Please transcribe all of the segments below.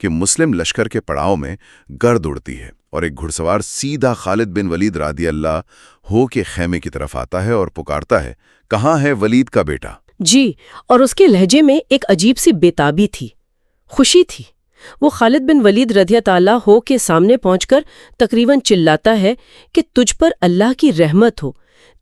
کہ مسلم لشکر کے پڑاؤ میں گرد اڑتی ہے اور ایک گھڑسوار سیدھا خالد بن ولید رضی اللہ ہو کے خیمے کی طرف آتا ہے اور پکارتا ہے، کہاں ہے ولید کا بیٹا؟ جی، اور اس کے لہجے میں ایک عجیب سی بےتابی تھی، خوشی تھی۔ وہ خالد بن ولید رضی اللہ ہو کے سامنے پہنچ کر تقریباً چلاتا ہے کہ تجھ پر اللہ کی رحمت ہو،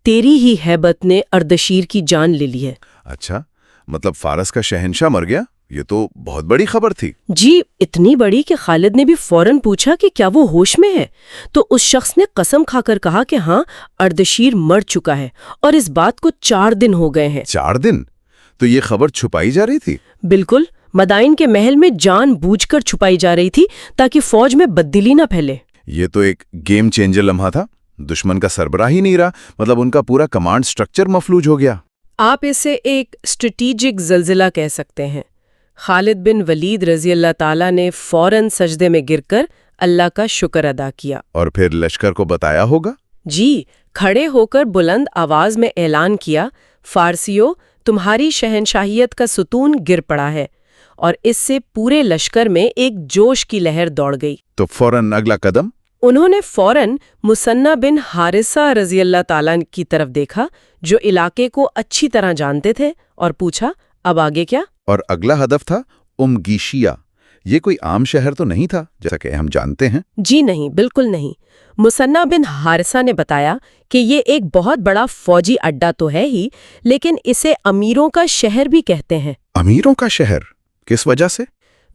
تیری ہی ہیبت نے اردشیر کی جان لے لی ہے۔ اچھا، مطلب فارس کا شہنشاہ مر گیا؟ یہ تو بہت بڑی خبر تھی۔ جی، اتنی بڑی کہ خالد نے بھی فوراً پوچھا کہ کیا وہ ہوش میں ہے، تو اس شخص نے قسم کھا کر کہا کہ ہاں، اردشیر مر چکا ہے اور اس بات کو 4 دن ہو گئے ہیں۔ 4 دن؟ تو یہ خبر چھپائی جا رہی تھی؟ بالکل، مدائن کے محل میں جان بوجھ کر چھپائی جا رہی تھی تاکہ فوج میں بددلی نہ پھیلے۔ یہ تو ایک گیم چینجر لمحہ تھا۔ دشمن کا سربراہ ہی نہیں رہا، مطلب ان کا پورا کمانڈ سٹرکچر مفلوج ہو گیا۔ آپ اسے ایک اسٹریٹجک زلزلہ کہہ سکتے ہیں۔ خالد بن ولید رضی اللہ تعالیٰ نے فوراً سجدے میں گر کر اللہ کا شکر ادا کیا۔ اور پھر لشکر کو بتایا ہوگا؟ جی، کھڑے ہو کر بلند آواز میں اعلان کیا، فارسیوں، تمہاری شہنشاہیت کا ستون گر پڑا ہے، اور اس سے پورے لشکر میں ایک جوش کی لہر دوڑ گئی۔ تو فوراً اگلا قدم؟ انہوں نے فوراً مثنہ بن حارثہ رضی اللہ تعالیٰ کی طرف دیکھا، جو علاقے کو اچھی طرح جانتے تھے، اور پوچھا، اب آگے کیا؟ اور اگلا ہدف تھا گیشیا۔ یہ کوئی عام شہر تو نہیں تھا جیسا کہ ہم جانتے ہیں؟ جی نہیں، بالکل نہیں۔ مثنہ بن حارثہ نے بتایا کہ یہ ایک بہت بڑا فوجی اڈا تو ہے ہی، لیکن اسے امیروں کا شہر بھی کہتے ہیں۔ امیروں کا شہر؟ کس وجہ سے؟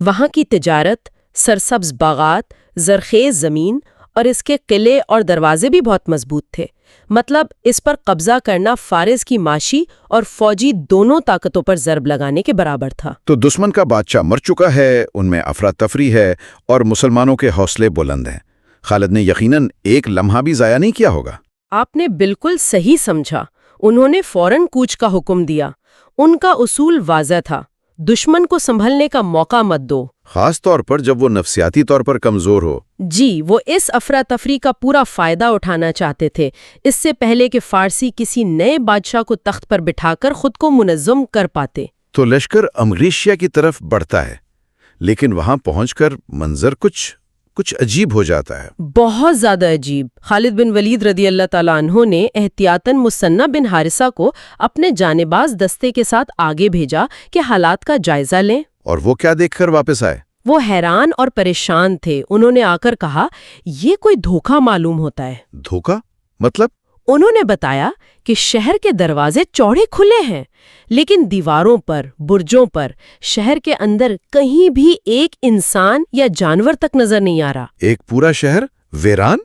وہاں کی تجارت، سرسبز باغات، زرخیز زمین، اور اس کے قلعے اور دروازے بھی بہت مضبوط تھے۔ مطلب اس پر قبضہ کرنا فارس کی معاشی اور فوجی دونوں طاقتوں پر ضرب لگانے کے برابر تھا۔ تو دشمن کا بادشاہ مر چکا ہے، ان میں افراتفری ہے، اور مسلمانوں کے حوصلے بلند ہیں۔ خالد نے یقیناً ایک لمحہ بھی ضائع نہیں کیا ہوگا۔ آپ نے بالکل صحیح سمجھا۔ انہوں نے فوراً کوچ کا حکم دیا۔ ان کا اصول واضح تھا، دشمن کو سنبھلنے کا موقع مت دو، خاص طور پر جب وہ نفسیاتی طور پر کمزور ہو۔ جی، وہ اس افراتفری کا پورا فائدہ اٹھانا چاہتے تھے، اس سے پہلے کہ فارسی کسی نئے بادشاہ کو تخت پر بٹھا کر خود کو منظم کر پاتے۔ تو لشکر امریشیا کی طرف بڑھتا ہے، لیکن وہاں پہنچ کر منظر کچھ عجیب ہو جاتا ہے۔ بہت زیادہ عجیب۔ خالد بن ولید رضی اللہ تعالیٰ عنہ نے احتیاطاً مثنہ بن حارثہ کو اپنے جانباز دستے کے ساتھ آگے بھیجا کہ حالات کا جائزہ لیں۔ اور وہ کیا دیکھ کر واپس آئے؟ وہ حیران اور پریشان تھے۔ انہوں نے آ کر کہا، یہ کوئی دھوکہ معلوم ہوتا ہے۔ دھوکہ؟ مطلب؟ انہوں نے بتایا کہ شہر کے دروازے چوڑے کھلے ہیں، لیکن دیواروں پر، برجوں پر، شہر کے اندر کہیں بھی ایک انسان یا جانور تک نظر نہیں آ رہا۔ ایک پورا شہر ویران؟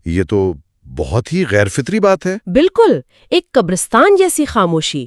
یہ تو بہت ہی غیر فطری بات ہے۔ بالکل، ایک قبرستان جیسی خاموشی۔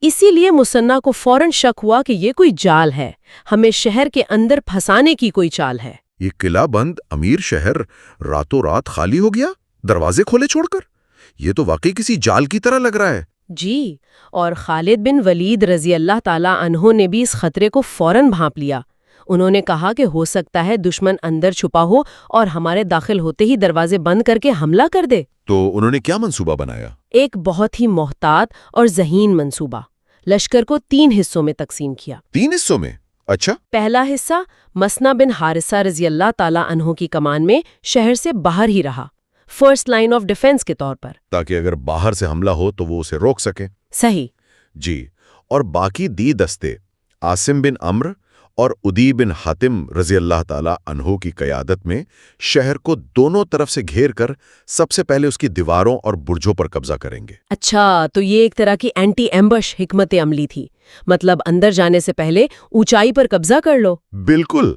اسی لیے مثنہ کو فوراً شک ہوا کہ یہ کوئی جال ہے، ہمیں شہر کے اندر پھنسانے کی کوئی چال ہے۔ یہ قلعہ بند امیر شہر راتوں رات خالی ہو گیا، دروازے کھولے چھوڑ کر؟ یہ تو واقعی کسی جال کی طرح لگ رہا ہے۔ جی، اور خالد بن ولید رضی اللہ تعالیٰ عنہ نے بھی اس خطرے کو فوراً بھانپ لیا۔ انہوں نے کہا کہ ہو سکتا ہے دشمن اندر چھپا ہو اور ہمارے داخل ہوتے ہی دروازے بند کر کے حملہ کر دے۔ تو انہوں نے کیا منصوبہ بنایا؟ ایک بہت ہی محتاط اور ذہین منصوبہ۔ لشکر کو 3 حصوں میں تقسیم کیا۔ 3 حصوں میں؟ اچھا۔ پہلا حصہ مثنہ بن حارثہ رضی اللہ تعالیٰ عنہ کی کمان میں شہر سے باہر ہی رہا، فرسٹ لائن آف ڈیفنس کے طور پر، تاکہ اگر باہر سے حملہ ہو تو وہ اسے روک سکے۔ صحیح۔ جی، اور باقی دستے عاصم بن عمرو اور عدی بن حاتم رضی اللہ تعالی عنہ کی قیادت میں شہر کو دونوں طرف سے گھیر کر سب سے پہلے اس کی دیواروں اور برجوں پر قبضہ کریں گے۔ اچھا، تو یہ ایک طرح کی اینٹی ایمبش حکمت عملی تھی، مطلب اندر جانے سے پہلے اونچائی پر قبضہ کر لو۔ بالکل،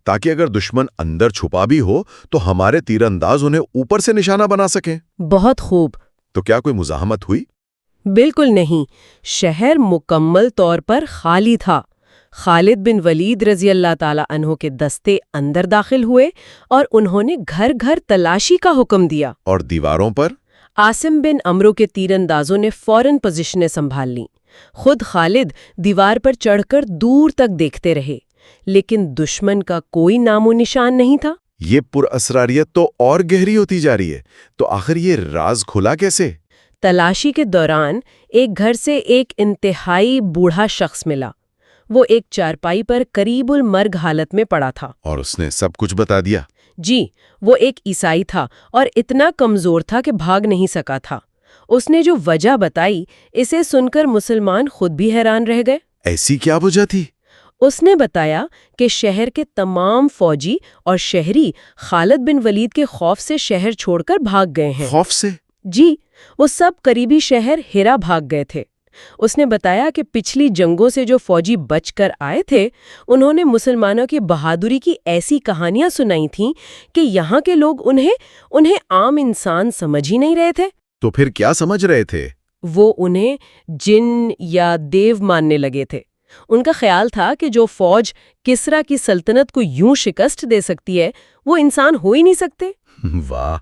تاکہ اگر دشمن اندر چھپا بھی ہو تو ہمارے تیر انداز انہیں اوپر سے نشانہ بنا سکیں۔ بہت خوب۔ تو کیا کوئی مزاحمت ہوئی؟ بالکل نہیں، شہر مکمل طور پر خالی تھا۔ خالد بن ولید رضی اللہ تعالیٰ عنہ کے دستے اندر داخل ہوئے اور انہوں نے گھر گھر تلاشی کا حکم دیا۔ اور دیواروں پر؟ عاصم بن عمرو کے تیر اندازوں نے فوراً پوزیشنیں سنبھال لیں۔ خود خالد دیوار پر چڑھ کر دور تک دیکھتے رہے، لیکن دشمن کا کوئی نام و نشان نہیں تھا۔ یہ پراسراریت تو اور گہری ہوتی جا رہی ہے۔ تو آخر یہ راز کھلا کیسے؟ تلاشی کے دوران ایک گھر سے ایک انتہائی بوڑھا شخص ملا۔ وہ ایک چارپائی پر قریب المرگ حالت میں پڑا تھا۔ اور اس نے سب کچھ بتا دیا؟ جی، وہ ایک عیسائی تھا اور اتنا کمزور تھا کہ بھاگ نہیں سکا تھا۔ اس نے جو وجہ بتائی، اسے سن کر مسلمان خود بھی حیران رہ گئے۔ ایسی کیا وجہ تھی؟ اس نے بتایا کہ شہر کے تمام فوجی اور شہری خالد بن ولید کے خوف سے شہر چھوڑ کر بھاگ گئے ہیں۔ خوف سے؟ جی، وہ سب قریبی شہر ہیرا بھاگ گئے تھے۔ اس نے بتایا کہ پچھلی جنگوں سے جو فوجی بچ کر آئے تھے، انہوں نے مسلمانوں کی بہادری کی ایسی کہانیاں سنائی تھیں کہ یہاں کے لوگ انہیں عام انسان سمجھ ہی نہیں رہے تھے۔ تو پھر کیا سمجھ رہے تھے؟ وہ انہیں جن یا دیو ماننے لگے تھے۔ ان کا خیال تھا کہ جو فوج کسرا کی سلطنت کو یوں شکست دے سکتی ہے، وہ انسان ہو ہی نہیں سکتے۔ واہ،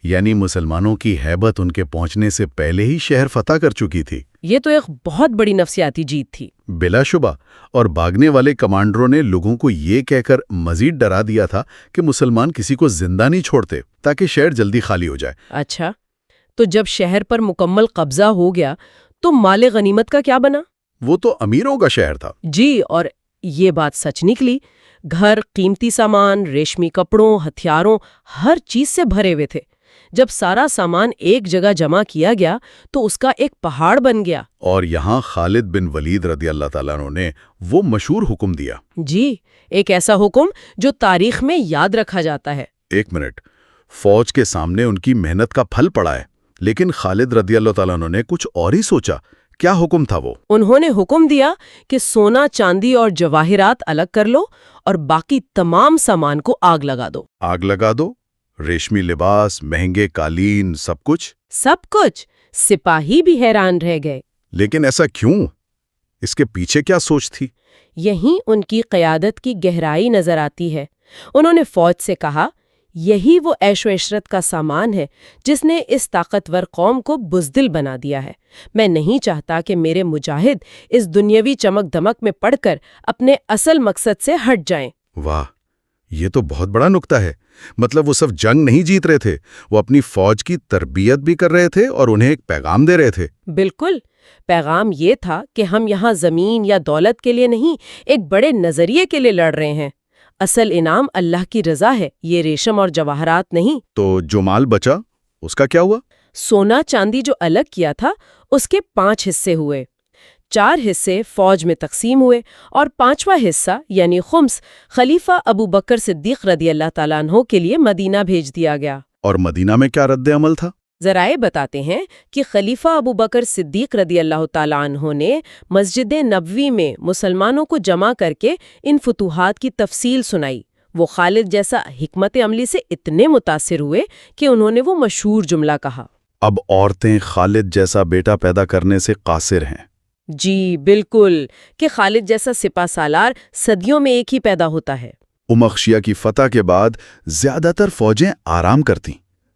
یعنی مسلمانوں کی ہیبت ان کے پہنچنے سے پہلے ہی شہر فتح کر چکی تھی۔ یہ تو ایک بہت بڑی نفسیاتی جیت تھی۔ بلا شبہ، اور بھاگنے والے کمانڈروں نے لوگوں کو یہ کہہ کر مزید ڈرا دیا تھا کہ مسلمان کسی کو زندہ نہیں چھوڑتے تاکہ شہر جلدی خالی ہو جائے۔ اچھا، تو جب شہر پر مکمل قبضہ ہو گیا تو مال غنیمت کا کیا بنا؟ وہ تو امیروں کا شہر تھا۔ جی، اور یہ بات سچ نکلی۔ گھر، قیمتی سامان، ریشمی کپڑوں، ہتھیاروں، ہر چیز سے بھرے ہوئے تھے۔ جب سارا سامان ایک جگہ جمع کیا گیا تو اس کا ایک پہاڑ بن گیا۔ اور یہاں خالد بن ولید رضی اللہ تعالیٰ عنہ نے وہ مشہور حکم دیا۔ جی، ایک ایسا حکم جو تاریخ میں یاد رکھا جاتا ہے۔ ایک منٹ، فوج کے سامنے ان کی محنت کا پھل پڑا ہے، لیکن خالد رضی اللہ تعالیٰ عنہ نے کچھ اور ہی سوچا۔ کیا حکم تھا وہ؟ انہوں نے حکم دیا کہ سونا، چاندی اور جواہرات الگ کر لو اور باقی تمام سامان کو آگ لگا دو۔ آگ لگا دو؟ ریشمی لباس، مہنگے قالین، سب کچھ؟ سب کچھ۔ سپاہی بھی حیران رہ گئے۔ لیکن ایسا کیوں؟ اس کے پیچھے کیا سوچ تھی؟ یہیں ان کی قیادت کی گہرائی نظر آتی ہے۔ انہوں نے فوج سے کہا، یہی وہ عیش و عشرت کا سامان ہے جس نے اس طاقتور قوم کو بزدل بنا دیا ہے۔ میں نہیں چاہتا کہ میرے مجاہد اس دنیاوی چمک دمک میں پڑ کر اپنے اصل مقصد سے ہٹ جائیں۔ واہ، یہ تو بہت بڑا نکتہ ہے۔ مطلب وہ صرف جنگ نہیں جیت رہے تھے، وہ اپنی فوج کی تربیت بھی کر رہے تھے اور انہیں ایک پیغام دے رہے تھے۔ بالکل، پیغام یہ تھا کہ ہم یہاں زمین یا دولت کے لیے نہیں، ایک بڑے نظریے کے لیے لڑ رہے ہیں۔ اصل انعام اللہ کی رضا ہے، یہ ریشم اور جواہرات نہیں۔ تو جو مال بچا، اس کا کیا ہوا؟ سونا چاندی جو الگ کیا تھا اس کے 5 حصے ہوئے۔ 4 حصے فوج میں تقسیم ہوئے اور 5واں حصہ یعنی خمس خلیفہ ابو بکر صدیق رضی اللہ تعالیٰ عنہ کے لیے مدینہ بھیج دیا گیا۔ اور مدینہ میں کیا رد عمل تھا؟ ذرائع بتاتے ہیں کہ خلیفہ ابو بکر صدیق رضی اللہ تعالیٰ عنہ نے مسجد نبوی میں مسلمانوں کو جمع کر کے ان فتوحات کی تفصیل سنائی۔ وہ خالد جیسا حکمت عملی سے اتنے متاثر ہوئے کہ انہوں نے وہ مشہور جملہ کہا، اب عورتیں خالد جیسا بیٹا پیدا کرنے سے قاصر ہیں۔ جی بالکل، کہ خالد جیسا سپہ سالار صدیوں میں ایک ہی پیدا ہوتا ہے۔ امخشیہ کی فتح کے بعد زیادہ تر فوجیں آرام کرتیں،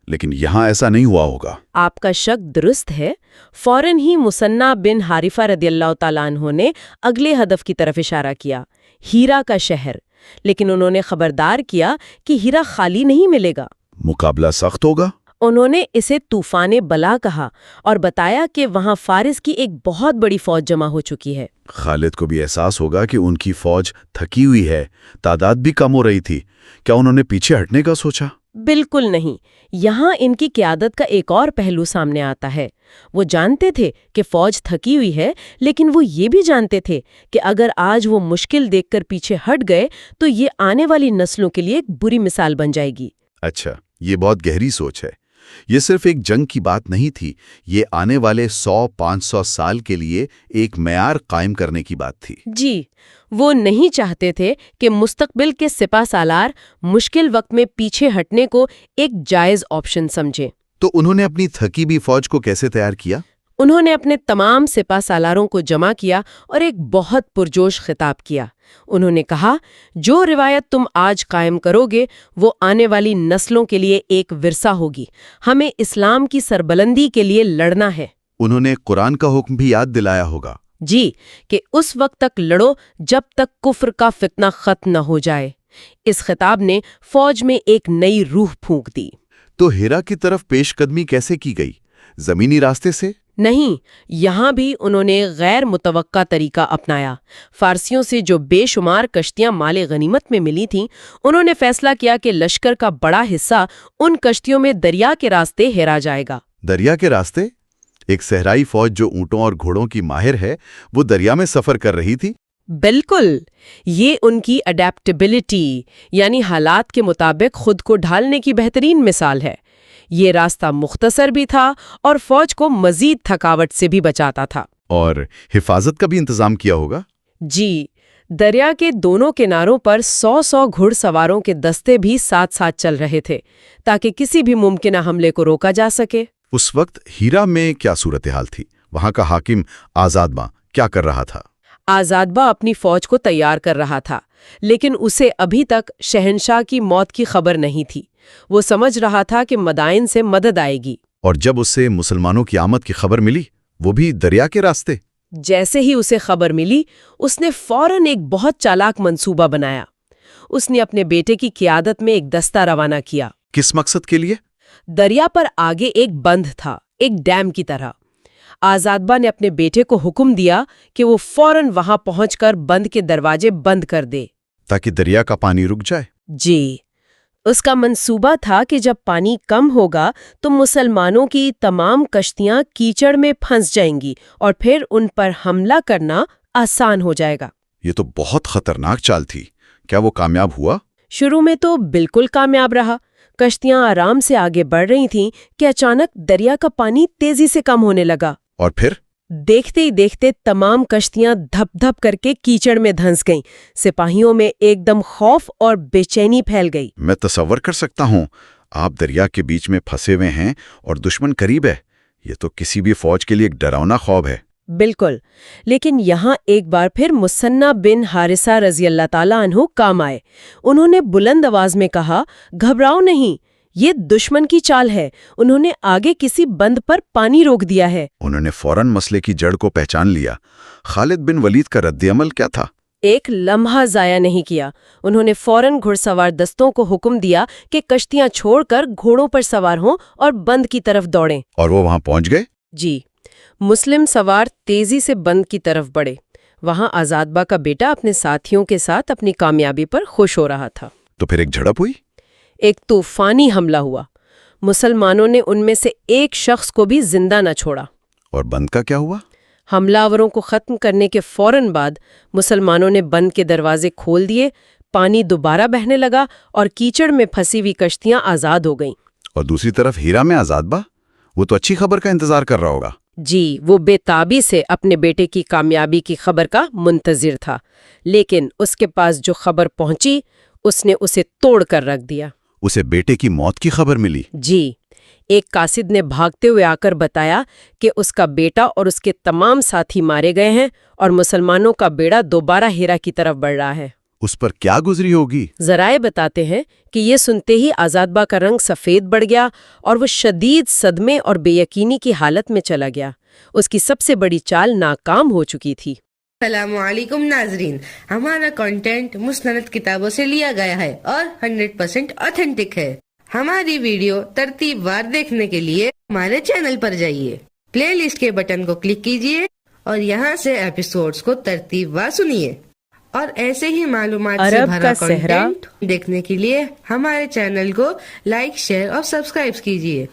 لیکن یہاں ایسا نہیں ہوا ہوگا۔ آپ کا شک درست ہے۔ فوراً ہی مصنع بن حارثہ رضی اللہ تعالیٰ عنہ نے اگلے ہدف کی طرف اشارہ کیا، ہیرا کا شہر۔ لیکن انہوں نے خبردار کیا کہ ہیرا خالی نہیں ملے گا، مقابلہ سخت ہوگا۔ انہوں نے اسے طوفان بلا کہا اور بتایا کہ وہاں فارس کی ایک بہت بڑی فوج جمع ہو چکی ہے۔ خالد کو بھی احساس ہوگا کہ ان کی فوج تھکی ہوئی ہے، تعداد بھی کم ہو رہی تھی۔ کیا انہوں نے پیچھے ہٹنے کا سوچا؟ بالکل نہیں۔ یہاں ان کی قیادت کا ایک اور پہلو سامنے آتا ہے۔ وہ جانتے تھے کہ فوج تھکی ہوئی ہے، لیکن وہ یہ بھی جانتے تھے کہ اگر آج وہ مشکل دیکھ کر پیچھے ہٹ گئے تو یہ آنے والی نسلوں کے لیے ایک بری مثال بن جائے گی۔ اچھا، یہ بہت گہری سوچ ہے۔ یہ صرف ایک جنگ کی بات نہیں تھی، یہ آنے والے 100-500 سال کے لیے ایک معیار قائم کرنے کی بات تھی۔ جی، وہ نہیں چاہتے تھے کہ مستقبل کے سپہ سالار مشکل وقت میں پیچھے ہٹنے کو ایک جائز آپشن سمجھیں۔ تو انہوں نے اپنی تھکی بھی فوج کو کیسے تیار کیا؟ انہوں نے اپنے تمام سپہ سالاروں کو جمع کیا اور ایک بہت پرجوش خطاب کیا۔ انہوں نے کہا، جو روایت تم آج قائم کرو گے وہ آنے والی نسلوں کے لیے ایک ورثہ ہوگی۔ ہمیں اسلام کی سربلندی کے لیے لڑنا ہے۔ انہوں نے قرآن کا حکم بھی یاد دلایا ہوگا۔ جی، کہ اس وقت تک لڑو جب تک کفر کا فتنہ ختم نہ ہو جائے۔ اس خطاب نے فوج میں ایک نئی روح پھونک دی۔ تو ہیرا کی طرف پیش قدمی کیسے کی گئی؟ زمینی راستے سے نہیں، یہاں بھی انہوں نے غیر متوقع طریقہ اپنایا۔ فارسیوں سے جو بے شمار کشتیاں مال غنیمت میں ملی تھیں، انہوں نے فیصلہ کیا کہ لشکر کا بڑا حصہ ان کشتیوں میں دریا کے راستے ہیرا جائے گا۔ دریا کے راستے؟ ایک صحرائی فوج جو اونٹوں اور گھوڑوں کی ماہر ہے وہ دریا میں سفر کر رہی تھی؟ بالکل، یہ ان کی اڈیپٹیبلٹی یعنی حالات کے مطابق خود کو ڈھالنے کی بہترین مثال ہے۔ یہ راستہ مختصر بھی تھا اور فوج کو مزید تھکاوٹ سے بھی بچاتا تھا۔ اور حفاظت کا بھی انتظام کیا ہوگا؟ جی، دریا کے دونوں کناروں پر 100 گھڑ سواروں کے دستے بھی ساتھ ساتھ چل رہے تھے تاکہ کسی بھی ممکنہ حملے کو روکا جا سکے۔ اس وقت ہیرا میں کیا صورتحال تھی؟ وہاں کا حاکم آزادباں کیا کر رہا تھا؟ آزادباں اپنی فوج کو تیار کر رہا تھا، لیکن اسے ابھی تک شہنشاہ کی موت کی خبر نہیں تھی۔ وہ سمجھ رہا تھا کہ مدائن سے مدد آئے گی۔ اور جب اسے مسلمانوں کی آمد کی خبر ملی، وہ بھی دریا کے راستے؟ جیسے ہی اسے خبر ملی، اس نے فوراً ایک بہت چالاک منصوبہ بنایا۔ اس نے اپنے بیٹے کی قیادت میں ایک دستہ روانہ کیا۔ کس مقصد کے لیے؟ دریا پر آگے ایک بند تھا، ایک ڈیم کی طرح۔ آزادباں نے اپنے بیٹے کو حکم دیا کہ وہ فوراً وہاں پہنچ کر بند کے دروازے بند کر دے تاکہ دریا کا پانی رک جائے۔ جی، اس کا منصوبہ تھا کہ جب پانی کم ہوگا تو مسلمانوں کی تمام کشتیاں کیچڑ میں پھنس جائیں گی اور پھر ان پر حملہ کرنا آسان ہو جائے گا۔ یہ تو بہت خطرناک چال تھی۔ کیا وہ کامیاب ہوا؟ شروع میں تو بالکل کامیاب رہا۔ کشتیاں آرام سے آگے بڑھ رہی تھیں کہ اچانک دریا کا پانی تیزی سے کم ہونے لگا۔ اور پھر؟ دیکھتے ہی دیکھتے تمام کشتیاں دھپ دھپ کر کے کیچڑ میں دھنس گئیں۔ سپاہیوں میں ایک دم خوف اور بے چینی پھیل گئی۔ میں تصور کر سکتا ہوں، آپ دریا کے بیچ میں پھنسے ہوئے ہیں اور دشمن قریب ہے۔ یہ تو کسی بھی فوج کے لیے ایک ڈراؤنا خواب ہے۔ بالکل، لیکن یہاں ایک بار پھر مثنیٰ بن حارثہ رضی اللہ تعالیٰ عنہ کام آئے۔ انہوں نے بلند آواز میں کہا، گھبراؤ نہیں، یہ دشمن کی چال ہے۔ انہوں نے آگے کسی بند پر پانی روک دیا ہے۔ انہوں نے فوراً مسئلے کی جڑ کو پہچان لیا۔ خالد بن ولید کا رد عمل کیا تھا؟ ایک لمحہ ضائع نہیں کیا۔ انہوں نے فوراً گھڑ سوار دستوں کو حکم دیا کہ کشتیاں چھوڑ کر گھوڑوں پر سوار ہوں اور بند کی طرف دوڑیں۔ اور وہ وہاں پہنچ گئے؟ جی، مسلم سوار تیزی سے بند کی طرف بڑھے۔ وہاں آزادباں کا بیٹا اپنے ساتھیوں کے ساتھ اپنی کامیابی پر خوش ہو رہا تھا۔ تو پھر ایک جھڑپ ہوئی؟ ایک طوفانی حملہ ہوا۔ مسلمانوں نے ان میں سے ایک شخص کو بھی زندہ نہ چھوڑا۔ اور بند کا کیا ہوا؟ حملہ آوروں کو ختم کرنے کے فوراً بعد مسلمانوں نے بند کے دروازے کھول دیے، پانی دوبارہ بہنے لگا اور کیچڑ میں پھنسی ہوئی کشتیاں آزاد ہو گئیں۔ اور دوسری طرف ہیرا میں آزادباں، وہ تو اچھی خبر کا انتظار کر رہا ہوگا۔ جی، وہ بے تابی سے اپنے بیٹے کی کامیابی کی خبر کا منتظر تھا، لیکن اس کے پاس جو خبر پہنچی اس نے اسے توڑ کر رکھ دیا۔ اسے بیٹے کی موت کی خبر ملی؟ جی، ایک قاصد نے بھاگتے ہوئے آ کر بتایا کہ اس کا بیٹا اور اس کے تمام ساتھی مارے گئے ہیں اور مسلمانوں کا بیڑا دوبارہ ہیرا کی طرف بڑھ رہا ہے۔ اس پر کیا گزری ہوگی؟ ذرائع بتاتے ہیں کہ یہ سنتے ہی آزادباں کا رنگ سفید بڑھ گیا اور وہ شدید صدمے اور بے یقینی کی حالت میں چلا گیا۔ اس کی سب سے بڑی چال ناکام ہو چکی تھی۔ السلام علیکم ناظرین، ہمارا کنٹینٹ مستند کتابوں سے لیا گیا ہے اور 100% آتھینٹک ہے۔ ہماری ویڈیو ترتیب وار دیکھنے کے لیے ہمارے چینل پر جائیے، پلے لسٹ کے بٹن کو کلک کیجیے اور یہاں سے ایپیسوڈز کو ترتیب وار سنیے۔ اور ایسے ہی معلومات سے عرب بھرا کا صحرا کنٹینٹ دیکھنے کے لیے ہمارے چینل کو لائک، شیئر اور سبسکرائب کیجیے۔